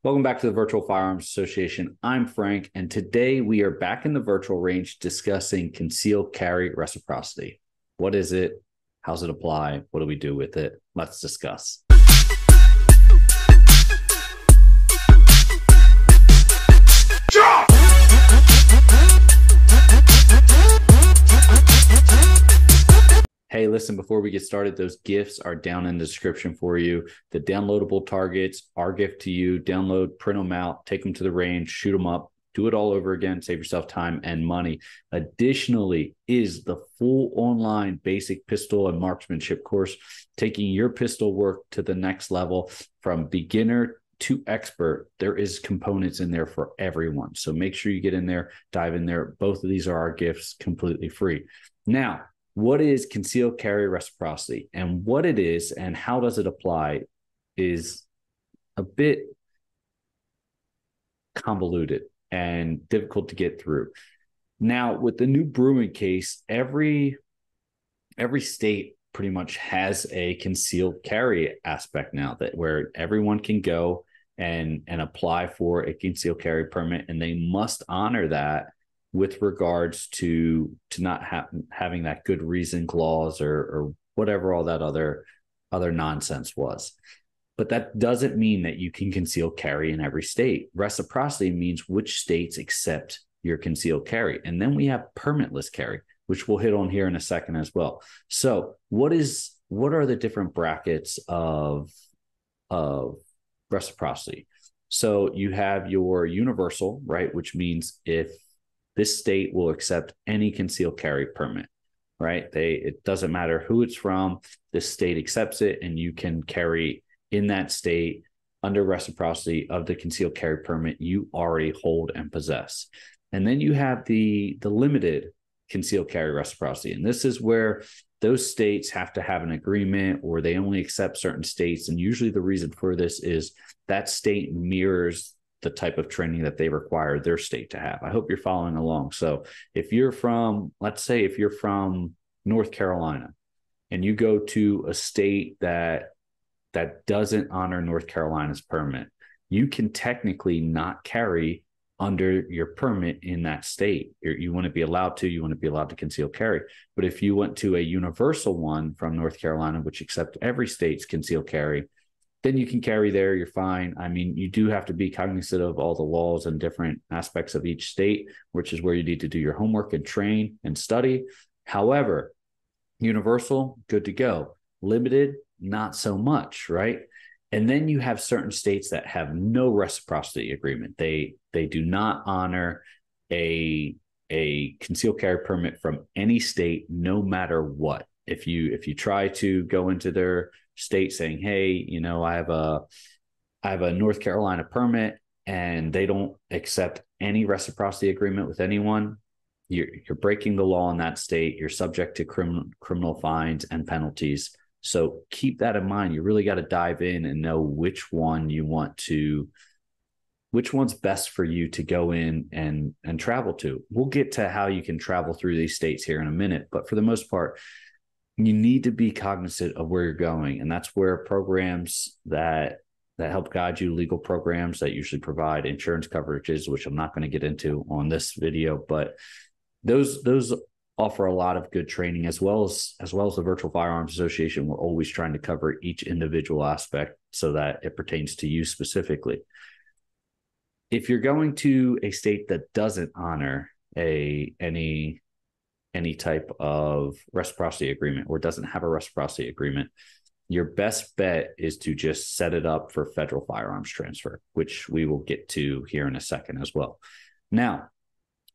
Welcome back to the Virtual Firearms Association. I'm Frank, and today we are back in the virtual range discussing concealed carry reciprocity. What is it? How does it apply? What do we do with it? Let's discuss. Hey, listen, before we get started, those GIFs are down in the description for you. The downloadable targets, our gift to you. Download, print them out, take them to the range, shoot them up, do it all over again, save yourself time and money. Additionally, is the full online basic pistol and marksmanship course, taking your pistol work to the next level from beginner to expert. There is components in there for everyone. So make sure you get in there, dive in there. Both of these are our gifts, completely free. Now, what is concealed carry reciprocity, and what it is and how does it apply is a bit convoluted and difficult to get through. Now, with the new Bruin case, every state pretty much has a concealed carry aspect now, that where everyone can go and apply for a concealed carry permit, and they must honor that with regards to not having that good reason clause or whatever all that other nonsense was. But that doesn't mean that you can conceal carry in every state. Reciprocity means which states accept your concealed carry. And then we have permitless carry, which we'll hit on here in a second as well. So what are the different brackets of reciprocity? So you have your universal, right, which means if this state will accept any concealed carry permit, right? It doesn't matter who it's from, this state accepts it, and you can carry in that state under reciprocity of the concealed carry permit you already hold and possess. And then you have the limited concealed carry reciprocity. And this is where those states have to have an agreement, or they only accept certain states. And usually the reason for this is that state mirrors the type of training that they require their state to have. I hope you're following along. So if you're from, let's say if you're from North Carolina and you go to a state that doesn't honor North Carolina's permit, you can technically not carry under your permit in that state. You wouldn't be allowed to conceal carry. But if you went to a universal one from North Carolina, which accepts every state's concealed carry, then you can carry there, you're fine. I mean, you do have to be cognizant of all the laws and different aspects of each state, which is where you need to do your homework and train and study. However, universal, good to go. Limited, not so much, right? And then you have certain states that have no reciprocity agreement. They do not honor a concealed carry permit from any state, no matter what. If you try to go into their state saying, hey, I have a North Carolina permit, and they don't accept any reciprocity agreement with anyone, you're breaking the law in that state. You're subject to criminal fines and penalties. So keep that in mind. You really got to dive in and know which one's best for you to go in and travel to. We'll get to how you can travel through these states here in a minute, but for the most part, you need to be cognizant of where you're going. And that's where programs that help guide you, legal programs that usually provide insurance coverages, which I'm not going to get into on this video, but those offer a lot of good training, as well as the Virtual Firearms Association. We're always trying to cover each individual aspect so that it pertains to you specifically. If you're going to a state that doesn't honor any type of reciprocity agreement, or doesn't have a reciprocity agreement, your best bet is to just set it up for federal firearms transfer, which we will get to here in a second as well. Now,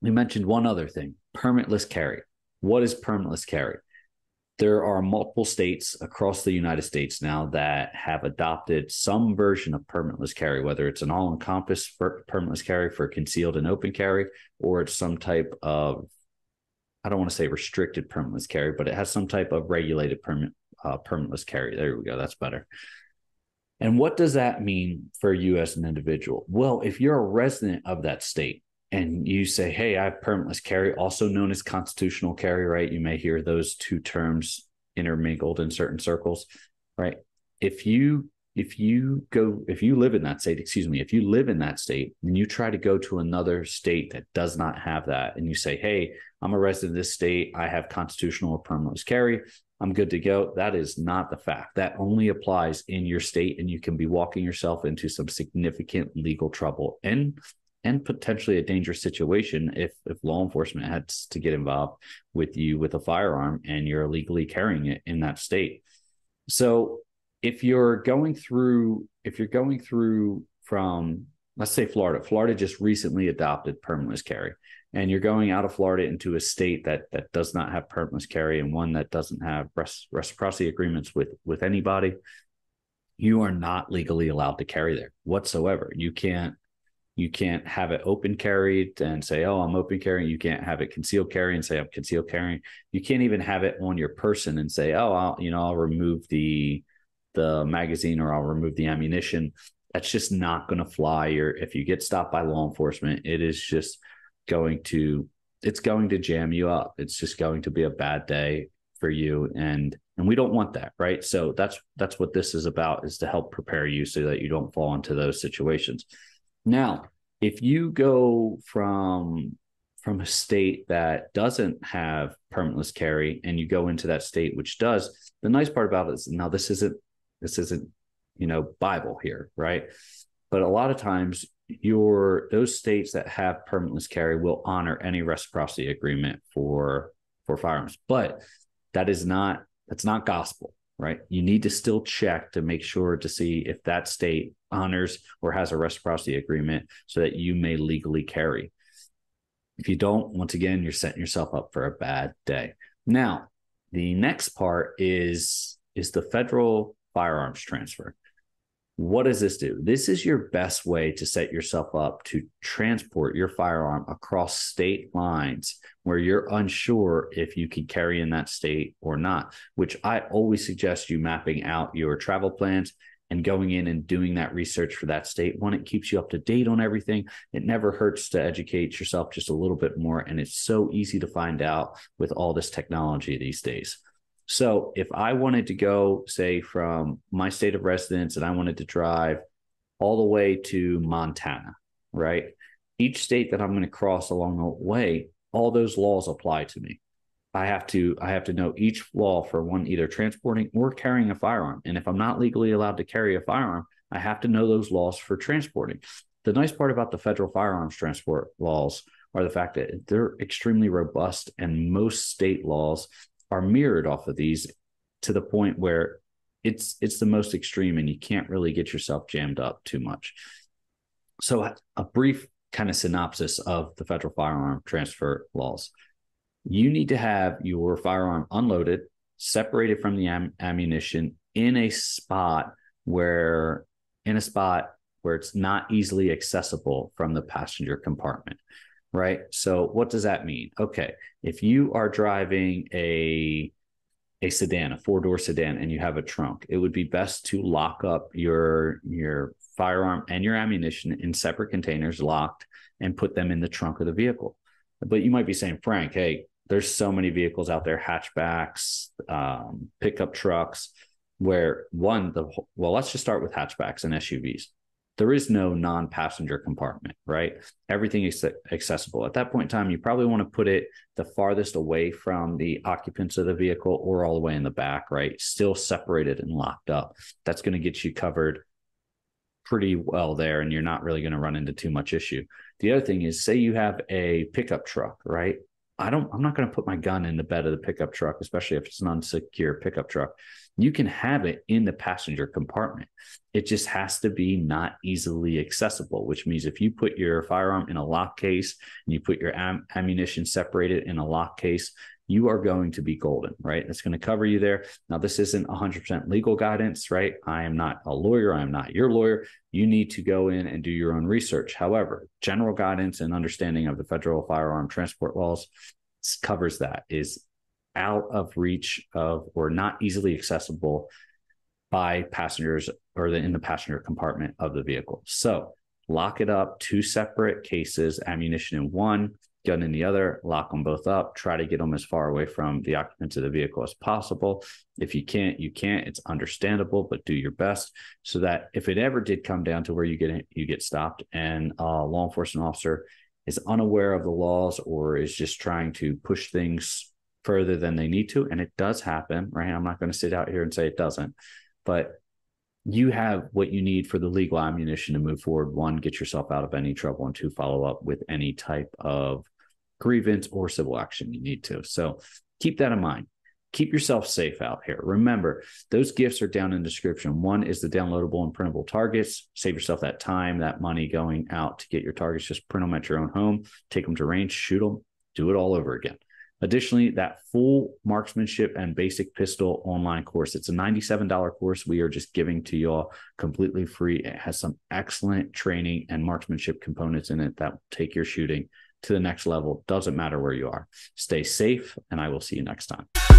we mentioned one other thing, permitless carry. What is permitless carry? There are multiple states across the United States now that have adopted some version of permitless carry, whether it's an all-encompass permitless carry for concealed and open carry, or it's some type of, I don't want to say restricted permitless carry, but it has some type of regulated permitless carry. There we go. That's better. And what does that mean for you as an individual? Well, if you're a resident of that state and you say, hey, I have permitless carry, also known as constitutional carry, right? You may hear those two terms intermingled in certain circles, right? If you if you live in that state, if you live in that state and you try to go to another state that does not have that, and you say, hey, I'm a resident of this state, I have constitutional or permitless carry, I'm good to go. That is not the fact. That only applies in your state, and you can be walking yourself into some significant legal trouble and potentially a dangerous situation if law enforcement has to get involved with you with a firearm and you're illegally carrying it in that state. So if you're going through from, let's say, Florida just recently adopted permitless carry, and you're going out of Florida into a state that does not have permitless carry and one that doesn't have reciprocity agreements with anybody, you are not legally allowed to carry there whatsoever. You can't have it open carried and say, oh, I'm open carrying. You can't have it concealed carry and say I'm concealed carrying. You can't even have it on your person and say, oh, I'll remove the magazine or I'll remove the ammunition. That's just not going to fly. If you get stopped by law enforcement, it is just going to jam you up. It's just going to be a bad day for you. And we don't want that, right? So that's what this is about, is to help prepare you so that you don't fall into those situations. Now, if you go from a state that doesn't have permitless carry and you go into that state which does, the nice part about it is, now this isn't Bible here, right? But a lot of times those states that have permitless carry will honor any reciprocity agreement for firearms, but that's not gospel, right? You need to still check to make sure to see if that state honors or has a reciprocity agreement so that you may legally carry. If you don't, once again, you're setting yourself up for a bad day. Now, the next part is the federal firearms transfer. What does this do? This is your best way to set yourself up to transport your firearm across state lines where you're unsure if you can carry in that state or not, which I always suggest you mapping out your travel plans and going in and doing that research for that state. One, it keeps you up to date on everything. It never hurts to educate yourself just a little bit more. And it's so easy to find out with all this technology these days. So if I wanted to go, say, from my state of residence and I wanted to drive all the way to Montana, right? Each state that I'm going to cross along the way, all those laws apply to me. I have to know each law for one, either transporting or carrying a firearm. And if I'm not legally allowed to carry a firearm, I have to know those laws for transporting. The nice part about the federal firearms transport laws are the fact that they're extremely robust, and most state laws are mirrored off of these to the point where it's the most extreme and you can't really get yourself jammed up too much. So a brief kind of synopsis of the federal firearm transfer laws. You need to have your firearm unloaded, separated from the ammunition in a spot where it's not easily accessible from the passenger compartment. Right. So what does that mean? Okay. If you are driving a sedan, a 4-door sedan, and you have a trunk, it would be best to lock up your firearm and your ammunition in separate containers, locked, and put them in the trunk of the vehicle. But you might be saying, Frank, hey, there's so many vehicles out there, hatchbacks, pickup trucks, where let's just start with hatchbacks and SUVs. There is no non-passenger compartment, right? Everything is accessible. At that point in time, you probably want to put it the farthest away from the occupants of the vehicle or all the way in the back, right? Still separated and locked up. That's going to get you covered pretty well there, and you're not really going to run into too much issue. The other thing is, say you have a pickup truck, right? I'm not going to put my gun in the bed of the pickup truck, especially if it's an unsecure pickup truck. You can have it in the passenger compartment. It just has to be not easily accessible, which means if you put your firearm in a lock case and you put your ammunition separated in a lock case, you are going to be golden, right? That's going to cover you there. Now, this isn't 100% legal guidance, right? I am not a lawyer. I am not your lawyer. You need to go in and do your own research. However, general guidance and understanding of the federal firearm transport laws covers that, is out of reach of or not easily accessible by passengers or in the passenger compartment of the vehicle. So lock it up, 2 separate cases, ammunition in one, gun in the other, lock them both up, try to get them as far away from the occupants of the vehicle as possible. If you can't, you can't. It's understandable, but do your best so that if it ever did come down to where you get stopped and a law enforcement officer is unaware of the laws or is just trying to push things further than they need to, and it does happen, right? I'm not going to sit out here and say it doesn't, but you have what you need for the legal ammunition to move forward. One, get yourself out of any trouble, and two, follow up with any type of grievance or civil action you need to. So keep that in mind. Keep yourself safe out here. Remember, those gifts are down in the description. One is the downloadable and printable targets. Save yourself that time, that money going out to get your targets. Just print them at your own home, take them to range, shoot them, do it all over again. Additionally, that full marksmanship and basic pistol online course, it's a $97 course we are just giving to you all completely free. It has some excellent training and marksmanship components in it that will take your shooting to the next level. Doesn't matter where you are. Stay safe, and I will see you next time.